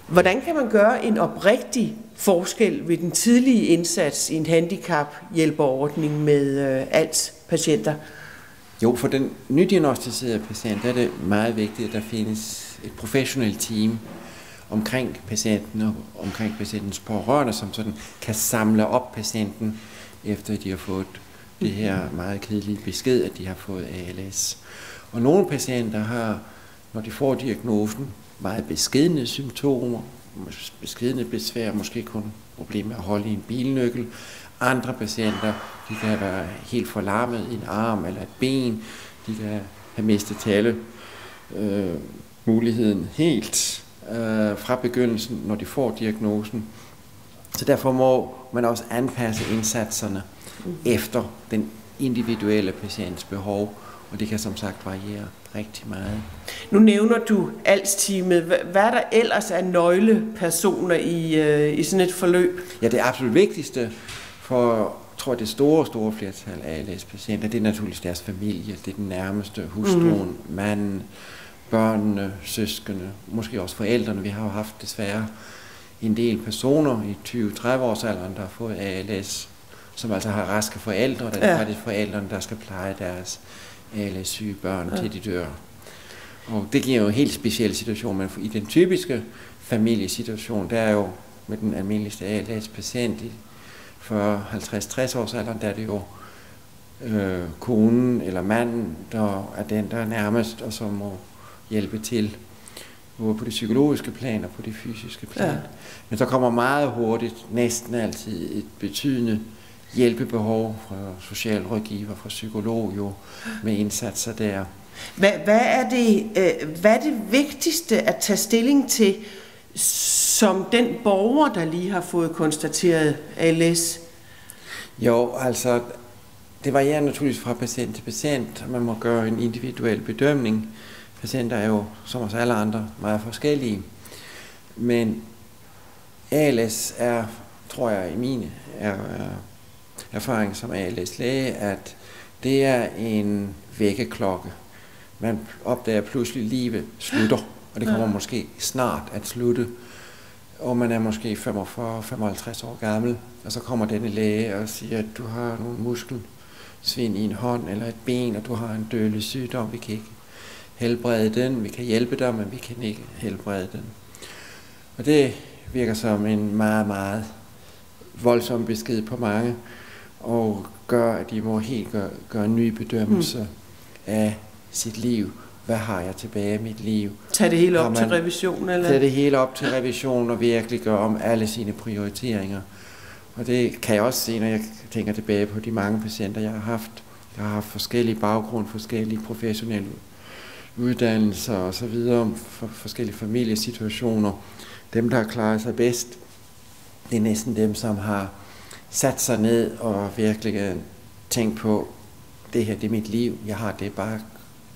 Hvordan kan man gøre en oprigtig forskel ved den tidlige indsats i en handicaphjælperordning med ALS-patienter? Jo, for den nydiagnosticerede patient er det meget vigtigt, at der findes et professionelt team omkring patienten og omkring patientens pårørende, som sådan kan samle op patienten, efter de har fået det her meget kedelige besked, at de har fået ALS. Og nogle patienter har, når de får diagnosen, meget beskedne symptomer, beskedne besvær, måske kun problemer med at holde i en bilnøkkel. Andre patienter, de kan være helt forlammet i en arm eller et ben, de kan have mistet talemuligheden helt fra begyndelsen, når de får diagnosen. Så derfor må man også anpasse indsatserne efter den individuelle patients behov, og det kan som sagt variere rigtig meget. Nu nævner du ALS-teamet. Hvad er der ellers af nøglepersoner i sådan et forløb? Ja, det absolut vigtigste for, tror jeg, det store flertal af ALS-patienter, det er naturligvis deres familie, det er den nærmeste, hustruen, manden, børnene, søskende, måske også forældrene. Vi har jo haft desværre en del personer i 20-30-årsalderen, der har fået ALS, som altså har raske forældre, og det er faktisk forældrene, der skal pleje deres ALS-syge børn til de dør. Og det giver jo en helt speciel situation, men i den typiske familiesituation, der er jo med den almindeligste ALS-patient for 50-60 års alderen, der er det jo konen eller manden, der er den, der er nærmest, og som må hjælpe til, både på det psykologiske plan og på det fysiske plan. Ja. Men der kommer meget hurtigt, næsten altid, et betydende hjælpebehov fra socialrådgiver, fra psykolog jo, med indsatser der. Hvad er det vigtigste at tage stilling til, som den borger, der lige har fået konstateret ALS? Jo, altså, det varierer naturligvis fra patient til patient. Man må gøre en individuel bedømning. Patienter er jo, som os alle andre, meget forskellige. Men ALS er, tror jeg, i min erfaring som ALS-læge, at det er en vækkeklokke. Man opdager pludselig, at livet slutter, og det kommer måske snart at slutte. Og man er måske 45-55 år gammel, og så kommer denne læge og siger, at du har nogle muskelsvind i en hånd eller et ben, og du har en dødelig sygdom, vi kan ikke helbrede den, vi kan hjælpe dig, men vi kan ikke helbrede den. Og det virker som en meget, meget voldsom besked på mange, og gør, at de må helt gøre en ny bedømmelse af sit liv. Hvad har jeg tilbage i mit liv? Tag det hele op til revision? Eller? Tag det hele op til revision og virkelig gøre om alle sine prioriteringer. Og det kan jeg også se, når jeg tænker tilbage på de mange patienter, jeg har haft. Jeg har haft forskellige baggrunde, forskellige professionelle uddannelser og så videre, forskellige familiesituationer. Dem, der har klaret sig bedst, det er næsten dem, som har sat sig ned og virkelig tænkt på, det her, det er mit liv, jeg har det bare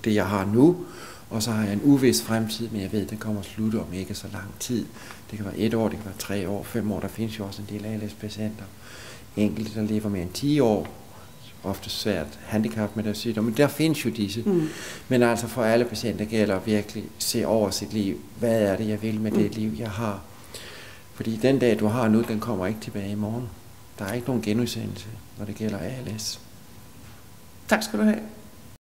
det, jeg har nu, og så har jeg en uvis fremtid, men jeg ved, at den kommer at slutte om ikke så lang tid. Det kan være 1 år, det kan være 3 år, 5 år, der findes jo også en del ALS-patienter. Enkelte, der lever mere end 10 år, ofte svært handicap med deres sygdom, men der findes jo disse. Men altså for alle patienter gælder virkelig se over sit liv. Hvad er det, jeg vil med det liv, jeg har? Fordi den dag, du har nu, den kommer ikke tilbage i morgen. Der er ikke nogen genudsendelse, når det gælder ALS. Tak skal du have.